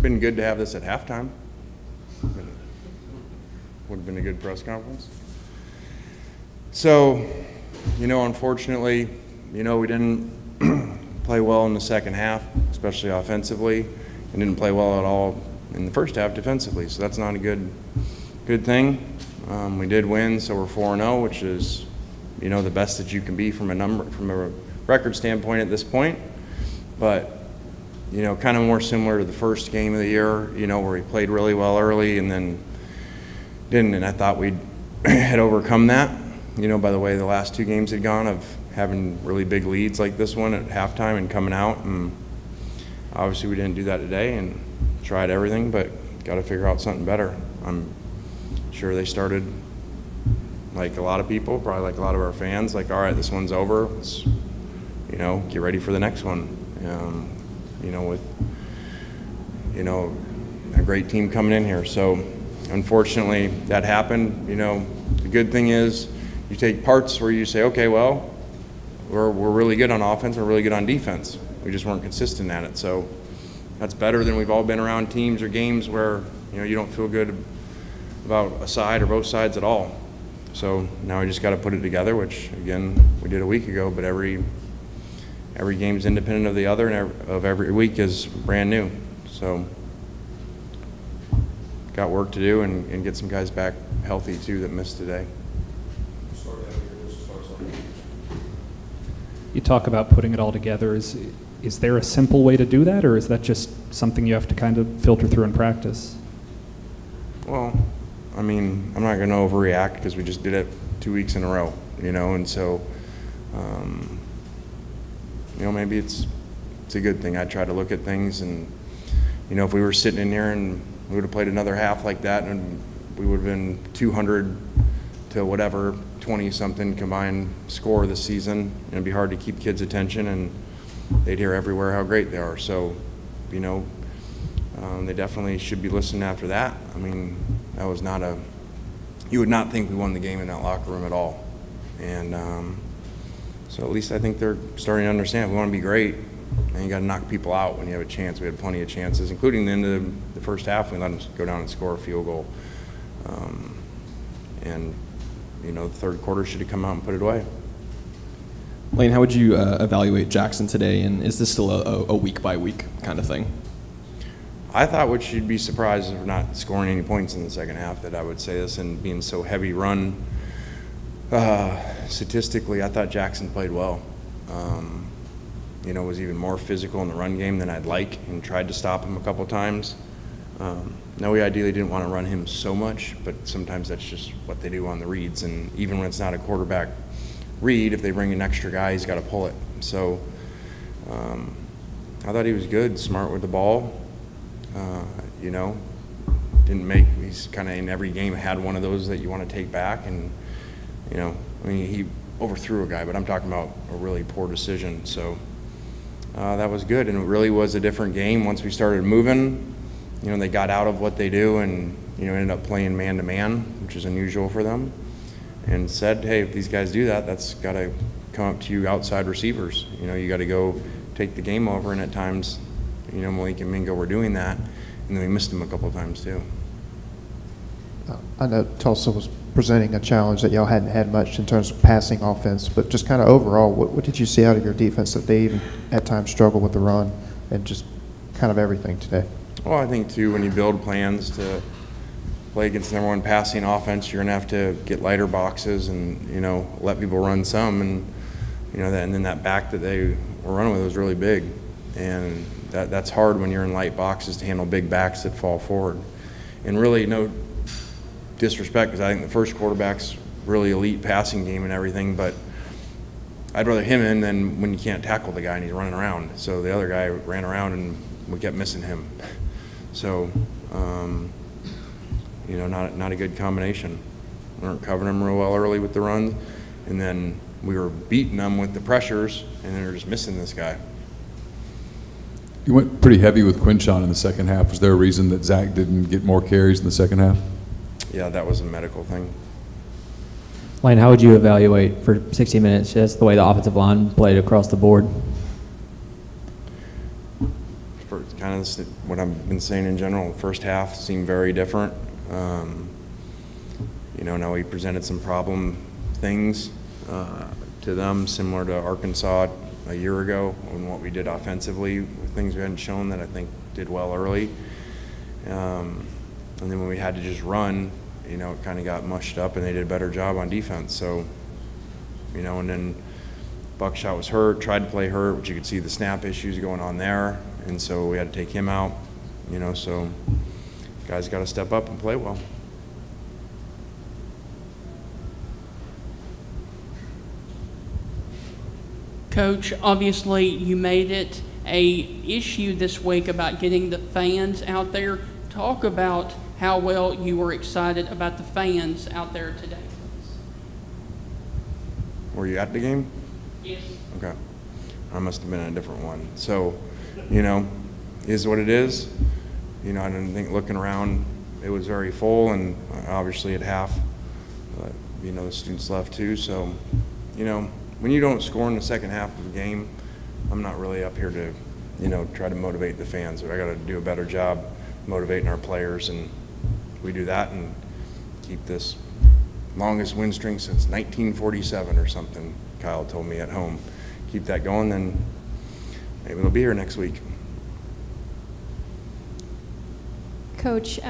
Been good to have this at halftime. Would have been a good press conference. So, unfortunately, we didn't play well in the second half, especially offensively, and didn't play well at all in the first half defensively. So that's not a good thing. We did win, so we're 4-0, which is, the best that you can be from a record standpoint at this point. But kind of more similar to the first game of the year, where we played really well early and then didn't. And I thought we had overcome that, by the way the last two games had gone, of having really big leads like this one at halftime and coming out. And obviously we didn't do that today and tried everything, but got to figure out something better. I'm sure they started like a lot of people, probably like a lot of our fans, like, all right, this one's over. Let's, get ready for the next one. With, a great team coming in here. So unfortunately that happened. The good thing is you take parts where you say, okay, well, we're really good on offense, we're really good on defense. We just weren't consistent at it. So that's better than we've all been around teams or games where, you don't feel good about a side or both sides at all. So now we just got to put it together, which again, we did a week ago, but every game is independent of the other, and every week is brand new. So got work to do and get some guys back healthy too that missed today. You talk about putting it all together. Is there a simple way to do that, or is that just something you have to kind of filter through in practice? Well, I'm not going to overreact because we just did it 2 weeks in a row, and so maybe it's a good thing. I try to look at things, and if we were sitting in here and we would have played another half like that, and we would have been 200 to whatever 20-something combined score this season, and it'd be hard to keep kids' attention, and they'd hear everywhere how great they are. So, they definitely should be listening after that. That was not you would not think we won the game in that locker room at all, and so at least I think they're starting to understand. If we want to be great, and you got to knock people out when you have a chance. We had plenty of chances, including the end of the first half. We let them go down and score a field goal. And, the third quarter should have come out and put it away. Lane, how would you evaluate Jackson today, and is this still a week-by-week kind of thing? I thought, which you'd be surprised if we're not scoring any points in the second half, that I would say this, and being so heavy run. Statistically, I thought Jackson played well. Was even more physical in the run game than I'd like, and tried to stop him a couple times. No, we ideally didn't want to run him so much, but sometimes that's just what they do on the reads. And even when it's not a quarterback read, if they bring an extra guy, he's got to pull it. So I thought he was good, smart with the ball. He's kind of in every game had one of those that you want to take back, and he overthrew a guy, but I'm talking about a really poor decision. So that was good, and it really was a different game once we started moving. They got out of what they do and ended up playing man-to-man, which is unusual for them, and said, hey, if these guys do that, that's got to come up to you outside receivers. You got to go take the game over, and at times, Malik and Mingo were doing that, and then we missed them a couple of times too. I know Tulsa was presenting a challenge that y'all hadn't had much in terms of passing offense, but just kind of overall, what did you see out of your defense that they even at times struggled with the run and just kind of everything today? Well, I think too, when you build plans to play against the number one passing offense, you're gonna have to get lighter boxes and let people run some, and and then that back that they were running with was really big, and that's hard when you're in light boxes to handle big backs that fall forward. And really, no disrespect, because I think the first quarterback's really elite passing game and everything, but I'd rather him in than when you can't tackle the guy and he's running around. So the other guy ran around and we kept missing him. So, not a good combination. We weren't covering him real well early with the run, and then we were beating them with the pressures, and they were just missing this guy. You went pretty heavy with Quinshon in the second half. Was there a reason that Zach didn't get more carries in the second half? Yeah, that was a medical thing. Lane, how would you evaluate for 60 minutes just the way the offensive line played across the board? kind of what I've been saying in general. First half seemed very different. You know, now we presented some problem things to them, similar to Arkansas a year ago, and what we did offensively, things we hadn't shown that I think did well early. And then when we had to just run, you know, it kind of got mushed up, and they did a better job on defense. So, you know, and then Buckshot was hurt, tried to play hurt, but you could see the snap issues going on there, and so we had to take him out, you know, so guys got to step up and play well. Coach, obviously you made it a issue this week about getting the fans out there. Talk about how well you were excited about the fans out there today. Were you at the game? Yes. Okay. I must have been at a different one. So, you know, is what it is. You know, I didn't think looking around it was very full, and obviously at half, you know, the students left too. So, you know, when you don't score in the second half of the game, I'm not really up here to, you know, try to motivate the fans. But I got to do a better job motivating our players, and we do that and keep this longest win string since 1947 or something. Kyle told me at home. Keep that going, then maybe they'll be here next week. Coach,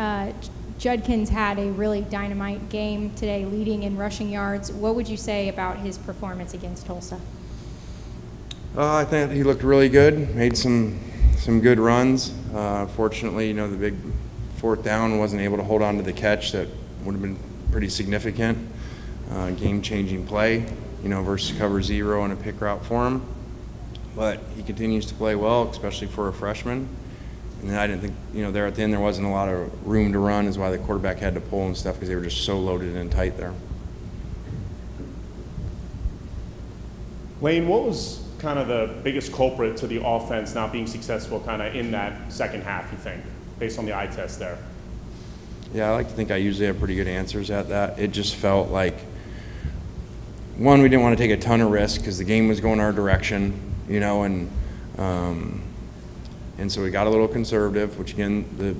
Judkins had a really dynamite game today, leading in rushing yards. What would you say about his performance against Tulsa? I think he looked really good, made some good runs. Fortunately, you know, the big fourth down wasn't able to hold on to the catch that would have been pretty significant, game-changing play, you know, versus cover zero and a pick route for him. But he continues to play well, especially for a freshman. And then I didn't think, you know, there at the end there wasn't a lot of room to run, is why the quarterback had to pull and stuff, because they were just so loaded and tight there. Lane, what was kind of the biggest culprit to the offense not being successful kind of in that second half, you think, based on the eye test there? Yeah, I like to think I usually have pretty good answers at that. It just felt like, one, we didn't want to take a ton of risk because the game was going our direction, you know, and so we got a little conservative, which again, the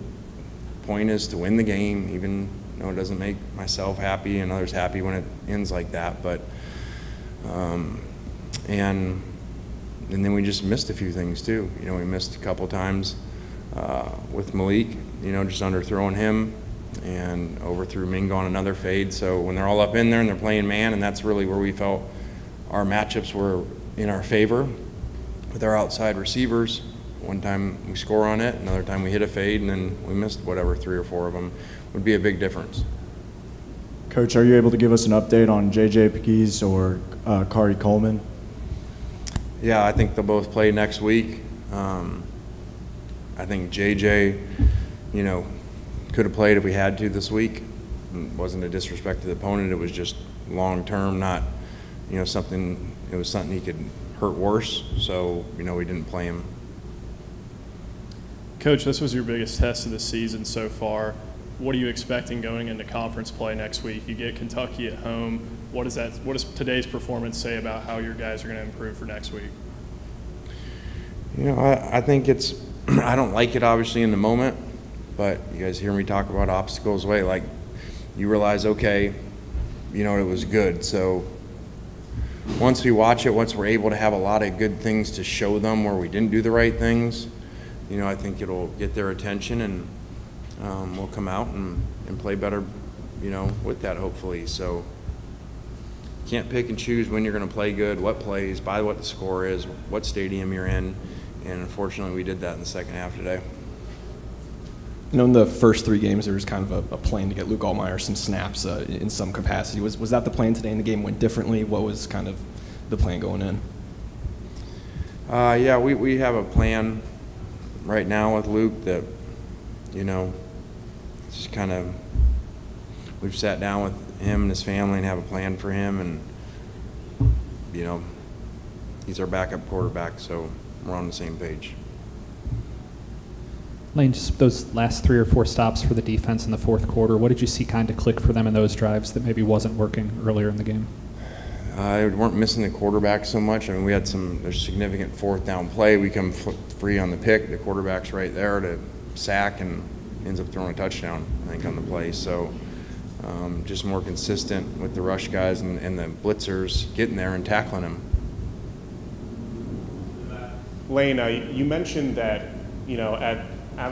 point is to win the game, even though it doesn't make myself happy and others happy when it ends like that. But and then we just missed a few things too. You know, we missed a couple times with Malik, you know, just underthrowing him, and overthrew Mingo on another fade. So when they're all up in there and they're playing man, and that's really where we felt our matchups were in our favor with our outside receivers. One time we score on it, another time we hit a fade, and then we missed whatever 3 or 4 of them. Would be a big difference. Coach, are you able to give us an update on J.J. Pegues or Kari Coleman? Yeah, I think they'll both play next week. I think J.J., you know, could have played if we had to this week. It wasn't a disrespect to the opponent. It was just long-term, not, you know, something, it was something he could hurt worse. So, you know, we didn't play him. Coach, this was your biggest test of the season so far. What are you expecting going into conference play next week? You get Kentucky at home. What does today's performance say about how your guys are going to improve for next week? You know, I think it's, I don't like it obviously in the moment, but you guys hear me talk about obstacles away. Like, you realize, okay, you know, it was good. So once we watch it, once we're able to have a lot of good things to show them where we didn't do the right things, you know, I think it'll get their attention, and we'll come out and play better, you know, with that hopefully. So can't pick and choose when you're going to play good, what plays, by what the score is, what stadium you're in, and unfortunately we did that in the second half today. You know, in the first 3 games, there was kind of a plan to get Luke Altmaier some snaps in some capacity. Was that the plan today, and the game went differently? What was kind of the plan going in? Yeah, we have a plan right now with Luke that, you know, just kind of, we've sat down with him and his family and have a plan for him, and, you know, he's our backup quarterback, so we're on the same page. Lane, just those last 3 or 4 stops for the defense in the fourth quarter, what did you see kind of click for them in those drives that maybe wasn't working earlier in the game? We weren't missing the quarterback so much. I mean, we had there's significant fourth down play. We come free on the pick. The quarterback's right there to sack and ends up throwing a touchdown, I think, on the play. So just more consistent with the rush guys and the blitzers getting there and tackling them. Lane, you mentioned that, you know,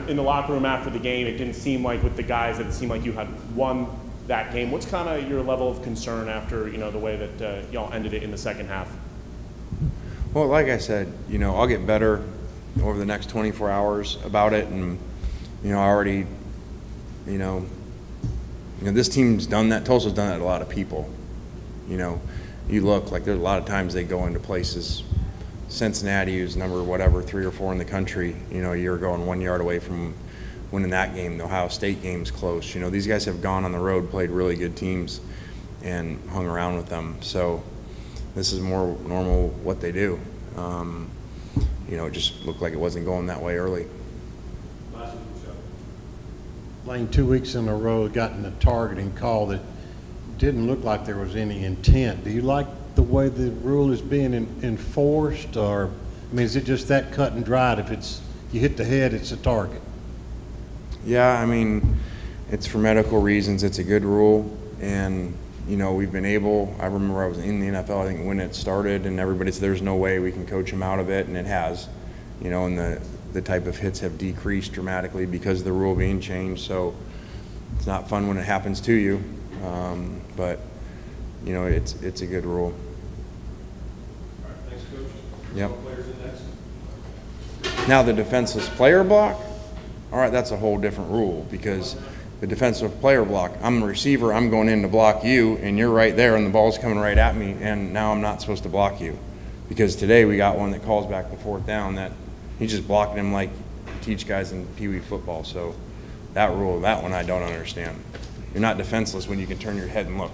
in the locker room after the game, it didn't seem like with the guys that it seemed like you had won that game. What's kind of your level of concern after, you know, the way that y'all ended it in the second half? Well, like I said, you know, I'll get better over the next 24 hours about it, and you know, I already, you know, this team's done that. Tulsa's done that to a lot of people. You know, you look like there's a lot of times they go into places. Cincinnati, who's number whatever 3 or 4 in the country, you know, a year ago and 1 yard away from winning that game. The Ohio State game's close. You know, these guys have gone on the road, played really good teams, and hung around with them. So this is more normal what they do. You know, it just looked like it wasn't going that way early. Lane, 2 weeks in a row, gotten a targeting call that didn't look like there was any intent. Do you like the way the rule is being enforced, or I mean, is it just that cut and dried? If you hit the head, it's a target. Yeah, I mean, it's for medical reasons. It's a good rule, and you know, we've been able. I remember I was in the NFL, I think, when it started, and everybody said there's no way we can coach him out of it, and it has. You know, and the type of hits have decreased dramatically because of the rule being changed. So it's not fun when it happens to you, but you know, it's a good rule. All right, thanks, Coach. Yep. Players in next. Now the defenseless player block, all right, that's a whole different rule, because the defensive player block, I'm the receiver, I'm going in to block you, and you're right there, and the ball's coming right at me, and now I'm not supposed to block you. Because today we got one that calls back the fourth down that he's just blocking him like you teach guys in Pee Wee football. So that rule, that one I don't understand. You're not defenseless when you can turn your head and look.